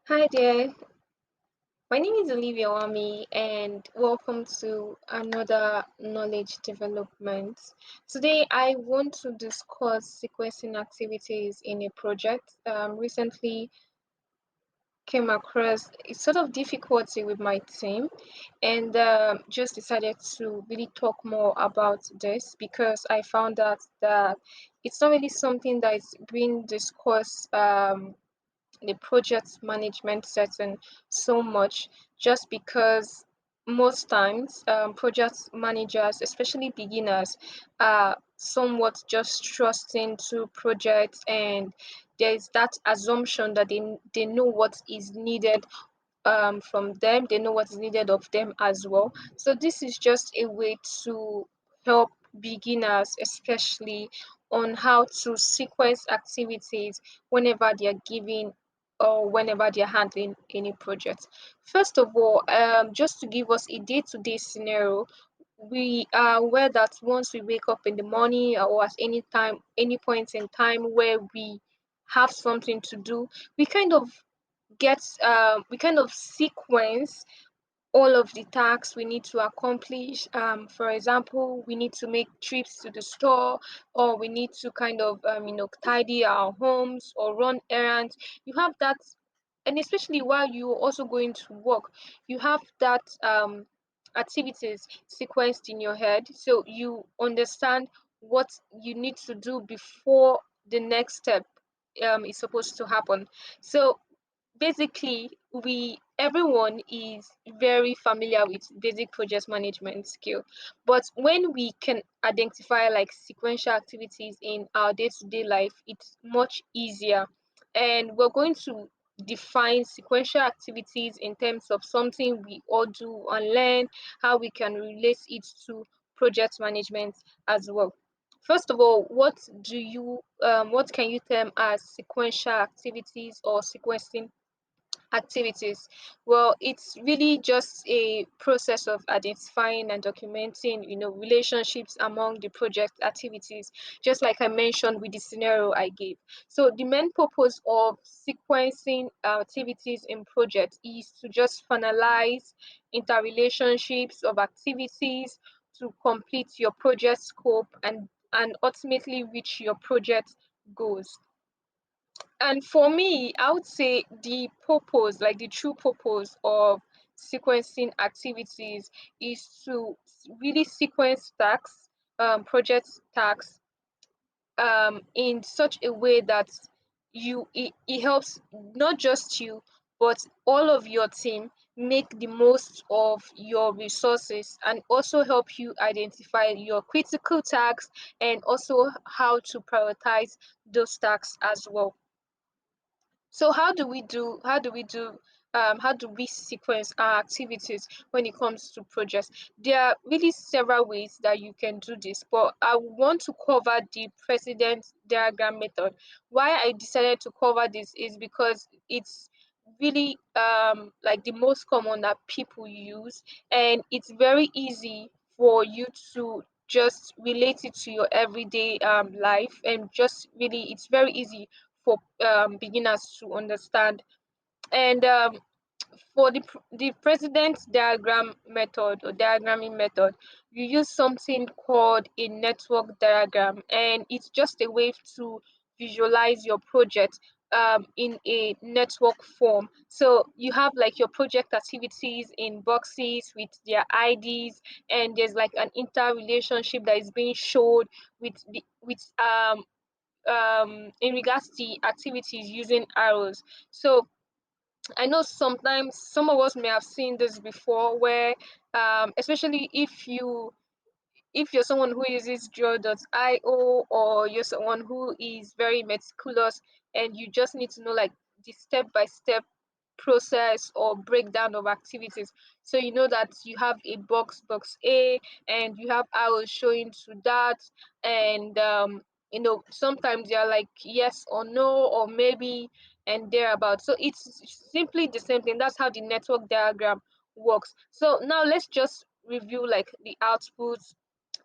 Hi there, my name is Oliviawami and welcome to another knowledge development. Today I want to discuss sequencing activities in a project. Recently came across a sort of difficulty with my team and just decided to really talk more about this because I found out that it's not really something that is being discussed the project management setting so much just because most times project managers, especially beginners, are somewhat just trusting to projects, and there is that assumption that they know what is needed from them, they know what is needed of them as well. So this is just a way to help beginners, especially on how to sequence activities whenever they are giving or whenever they're handling any project. First of all, just to give us a day-to-day scenario, we are aware that once we wake up in the morning or at any time, any point in time where we have something to do, we kind of we kind of sequence all of the tasks we need to accomplish. For example, we need to make trips to the store, or we need to kind of, tidy our homes or run errands. You have that, and especially while you're also going to work, you have that activities sequenced in your head, so you understand what you need to do before the next step is supposed to happen. So basically we everyone is very familiar with basic project management skill, but when we can identify like sequential activities in our day-to-day life, it's much easier. And we're going to define sequential activities in terms of something we all do and learn how we can relate it to project management as well. First of all, what can you term as sequential activities or sequencing activities? Well, it's really just a process of identifying and documenting, relationships among the project activities, just like I mentioned with the scenario I gave. So the main purpose of sequencing activities in projects is to just finalize interrelationships of activities to complete your project scope and ultimately reach your project goals. And for me, I would say the purpose, like the true purpose of sequencing activities, is to really sequence tasks, project tasks, in such a way that it helps not just you, but all of your team make the most of your resources, and also help you identify your critical tasks and also how to prioritize those tasks as well. So how do we sequence our activities when it comes to projects? There are really several ways that you can do this, but I want to cover the precedent diagram method. Why I decided to cover this is because it's really like the most common that people use, and it's very easy for you to just relate it to your everyday life, and just really it's very easy for beginners to understand. And for the precedent diagram method or diagramming method, you use something called a network diagram, and it's just a way to visualize your project in a network form. So you have like your project activities in boxes with their IDs, and there's like an interrelationship that is being showed with in regards to the activities using arrows. So I know sometimes some of us may have seen this before, where especially if you're someone who uses draw.io, or you're someone who is very meticulous and you just need to know like the step-by-step process or breakdown of activities. So you know that you have a box A, and you have arrows showing to that, and sometimes they're like yes or no or maybe and thereabout. So it's simply the same thing. That's how the network diagram works. So now let's just review like the outputs,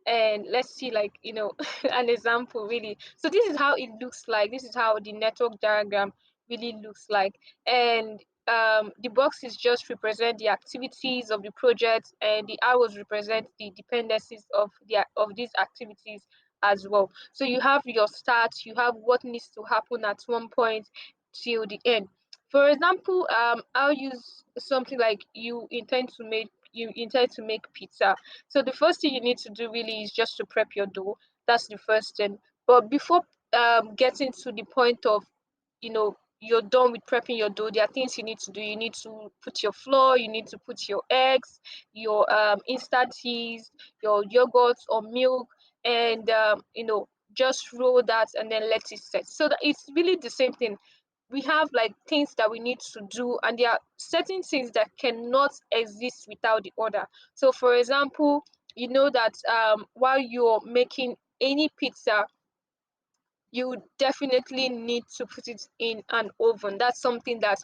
and let's see like an example really. So this is how it looks like. This is how the network diagram really looks like. And the boxes just represent the activities of the project, and the arrows represent the dependencies of these activities as well. So you have your start, you have what needs to happen at one point till the end. For example, I'll use something like you intend to make pizza. So the first thing you need to do really is just to prep your dough. That's the first thing. But before getting to the point of, you're done with prepping your dough, there are things you need to do. You need to put your flour, you need to put your eggs, your instant cheese, your yogurt or milk, and just roll that and then let it set. So that it's really the same thing. We have like things that we need to do, and there are certain things that cannot exist without the other. So for example, you know that while you're making any pizza, you definitely need to put it in an oven. That's something that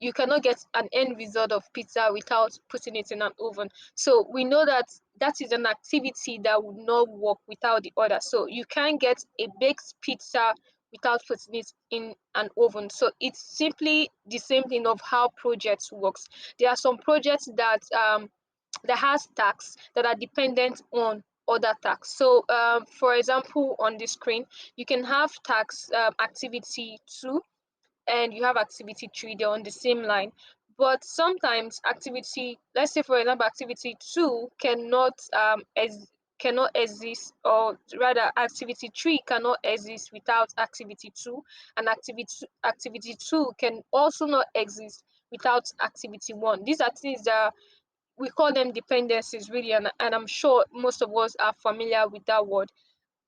you cannot get an end result of pizza without putting it in an oven. So we know that that is an activity that would not work without the other. So you can't get a baked pizza without putting it in an oven. So it's simply the same thing of how projects works. There are some projects that has tasks that are dependent on other tasks. So for example, on the screen you can have tasks activity 2 and you have activity 3, they're on the same line. But sometimes activity, let's say for example, activity 2 cannot exist, or rather activity 3 cannot exist without activity 2, and activity 2 can also not exist without activity 1. These are things that we call them dependencies really, and I'm sure most of us are familiar with that word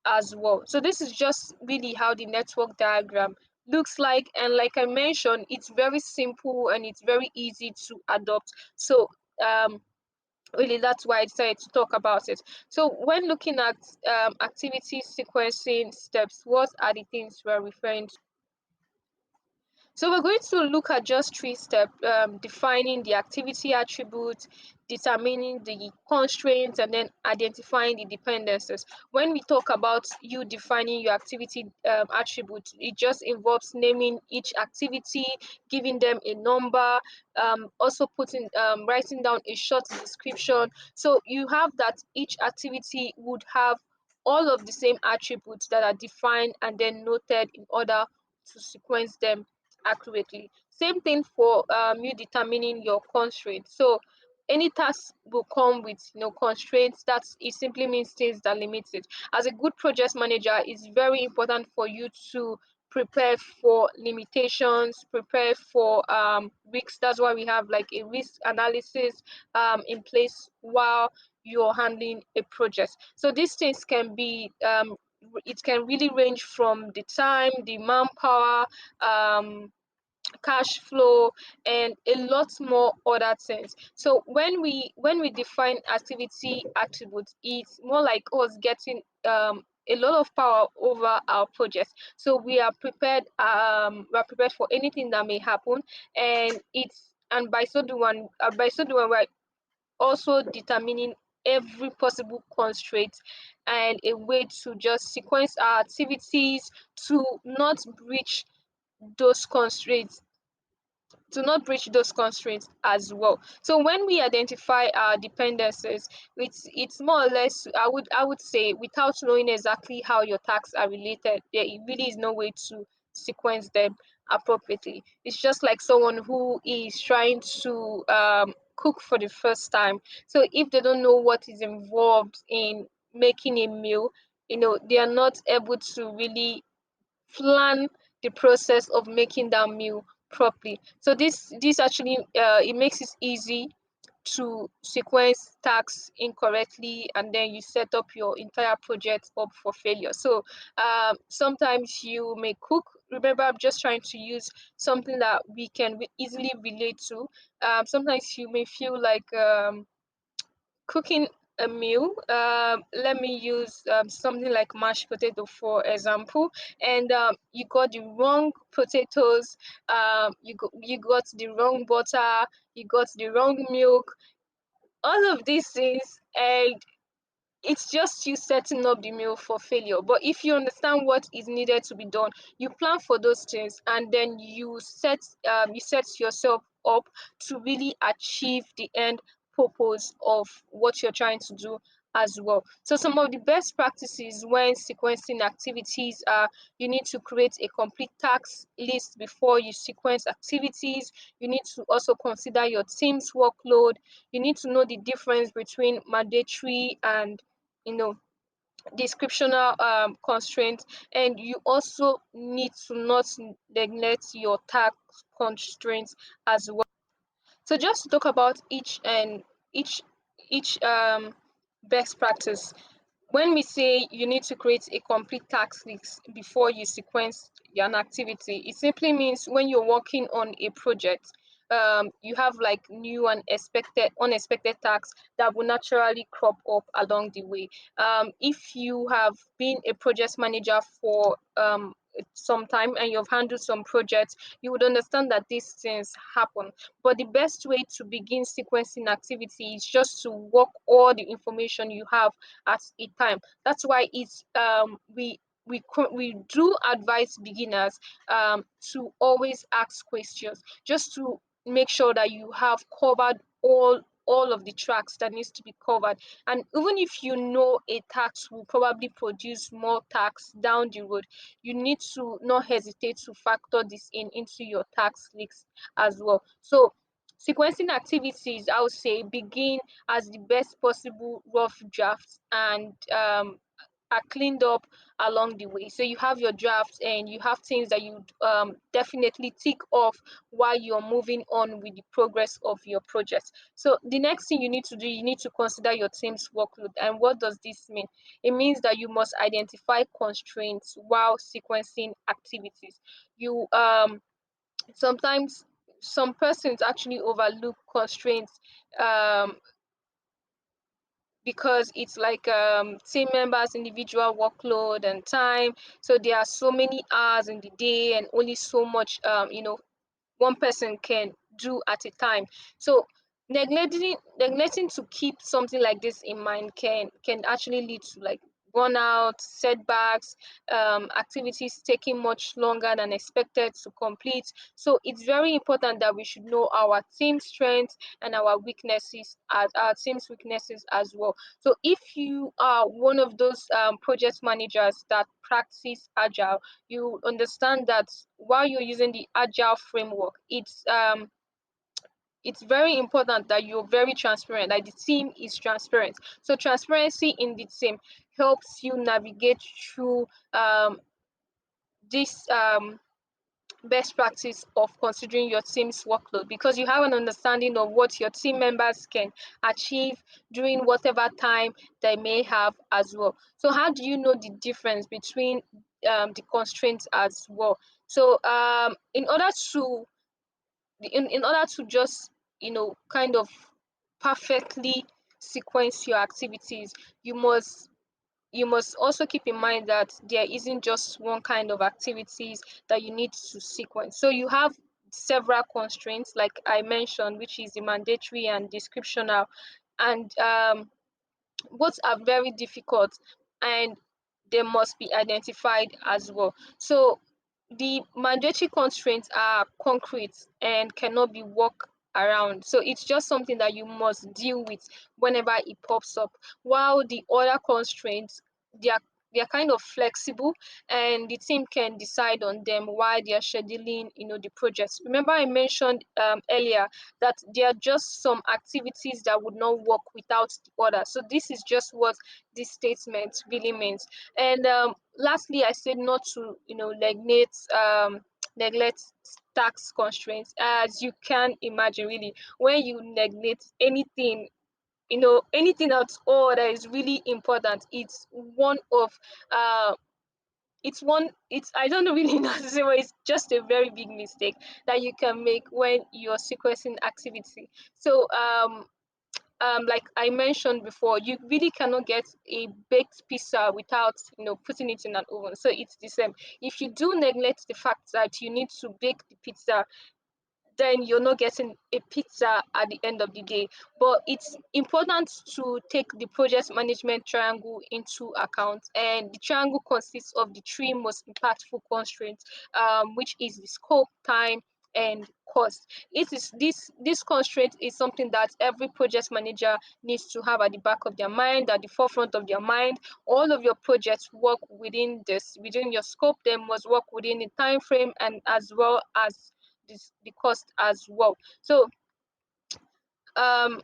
as well. So this is just really how the network diagram looks like, and like I mentioned, it's very simple and it's very easy to adopt. So really that's why I decided to talk about it. So when looking at activity sequencing steps, what are the things we're referring to? So we're going to look at just 3 steps: defining the activity attribute, determining the constraints, and then identifying the dependencies. When we talk about you defining your activity attribute, it just involves naming each activity, giving them a number, also writing down a short description. So you have that each activity would have all of the same attributes that are defined and then noted in order to sequence them accurately. Same thing for you determining your constraints. So any task will come with constraints. That it simply means things that limit it. As a good project manager, it's very important for you to prepare for limitations, prepare for risks. That's why we have like a risk analysis in place while you're handling a project. So these things can be it can really range from the time, the manpower, um, cash flow, and a lot more other things. So when we define activity attributes, it's more like us getting a lot of power over our project. So we are prepared for anything that may happen, and by so doing we're also determining every possible constraint and a way to just sequence our activities to not breach those constraints those constraints as well. So when we identify our dependencies, it's more or less, I would say, without knowing exactly how your tasks are related, there really is no way to sequence them appropriately. It's just like someone who is trying to cook for the first time. So if they don't know what is involved in making a meal, they are not able to really plan the process of making that meal properly. So this actually it makes it easy to sequence tasks incorrectly, and then you set up your entire project up for failure. So sometimes you may cook. Remember, I'm just trying to use something that we can easily relate to. Sometimes you may feel like cooking a meal. Let me use something like mashed potato for example, and you got the wrong potatoes, you got the wrong butter, you got the wrong milk, all of these things, and it's just you setting up the meal for failure. But if you understand what is needed to be done, you plan for those things, and then you set yourself up to really achieve the end purpose of what you're trying to do as well. So some of the best practices when sequencing activities are: you need to create a complete task list before you sequence activities. You need to also consider your team's workload. You need to know the difference between mandatory and, you know, descriptional constraints. And you also need to not neglect your task constraints as well. So just to talk about each each best practice. When we say you need to create a complete task list before you sequence an activity, it simply means when you're working on a project, you have like new and unexpected tasks that will naturally crop up along the way. If you have been a project manager for some time and you've handled some projects, you would understand that these things happen. But the best way to begin sequencing activity is just to work all the information you have at a time. That's why it's we do advise beginners to always ask questions, just to make sure that you have covered all of the tracks that needs to be covered. And even if you know a tax will probably produce more tax down the road, you need to not hesitate to factor this in into your tax list as well. So sequencing activities, I would say, begin as the best possible rough drafts, and are cleaned up along the way. So you have your drafts and you have things that you definitely tick off while you're moving on with the progress of your project. So the next thing you need to do, you need to consider your team's workload. And what does this mean? It means that you must identify constraints while sequencing activities. You sometimes some persons actually overlook constraints um, because it's like team members individual workload and time. So there are so many hours in the day and only so much one person can do at a time. So neglecting to keep something like this in mind can actually lead to like burnout, setbacks, activities taking much longer than expected to complete. So it's very important that we should know our team strengths and our weaknesses, as our team's weaknesses as well. So if you are one of those project managers that practice agile, you understand that while you're using the agile framework, it's very important that you're very transparent, that the team is transparent. So transparency in the team helps you navigate through this best practice of considering your team's workload, because you have an understanding of what your team members can achieve during whatever time they may have as well. So how do you know the difference between the constraints as well? So in order to just kind of perfectly sequence your activities, you must also keep in mind that there isn't just one kind of activities that you need to sequence. So you have several constraints, like I mentioned, which is the mandatory and descriptional, and both are very difficult, and they must be identified as well. So the mandatory constraints are concrete and cannot be worked around. So it's just something that you must deal with whenever it pops up. While the other constraints, they are kind of flexible, and the team can decide on them while they are scheduling the projects. Remember I mentioned earlier that there are just some activities that would not work without the other. So this is just what this statement really means. And lastly, I said not to neglect tax constraints. As you can imagine, really, when you neglect anything, anything at all that is really important, it's I don't really know how to say, but it's just a very big mistake that you can make when you're sequencing activity. So like I mentioned before, you really cannot get a baked pizza without putting it in an oven. So it's the same. If you do neglect the fact that you need to bake the pizza, then you're not getting a pizza at the end of the day. But it's important to take the project management triangle into account, and the triangle consists of the three most impactful constraints, which is the scope, time, and cost. It is this constraint is something that every project manager needs to have at the back of their mind, at the forefront of their mind. All of your projects work within your scope. They must work within the time frame, and as well as the cost as well. Um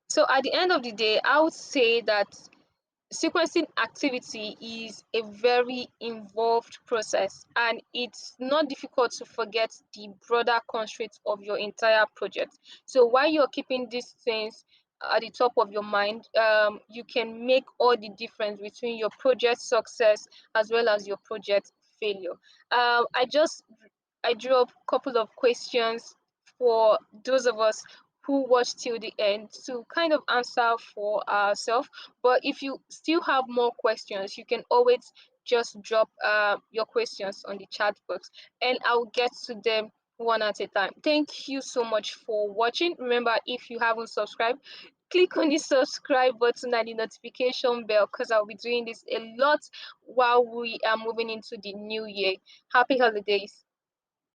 so at the end of the day, I would say that sequencing activity is a very involved process, and it's not difficult to forget the broader constraints of your entire project. So while you're keeping these things at the top of your mind, you can make all the difference between your project success as well as your project failure. I drew up a couple of questions for those of us who watch till the end to kind of answer for ourselves. But if you still have more questions, you can always just drop your questions on the chat box, and I'll get to them one at a time. Thank you so much for watching. Remember, if you haven't subscribed, click on the subscribe button and the notification bell, because I'll be doing this a lot while we are moving into the new year. Happy holidays.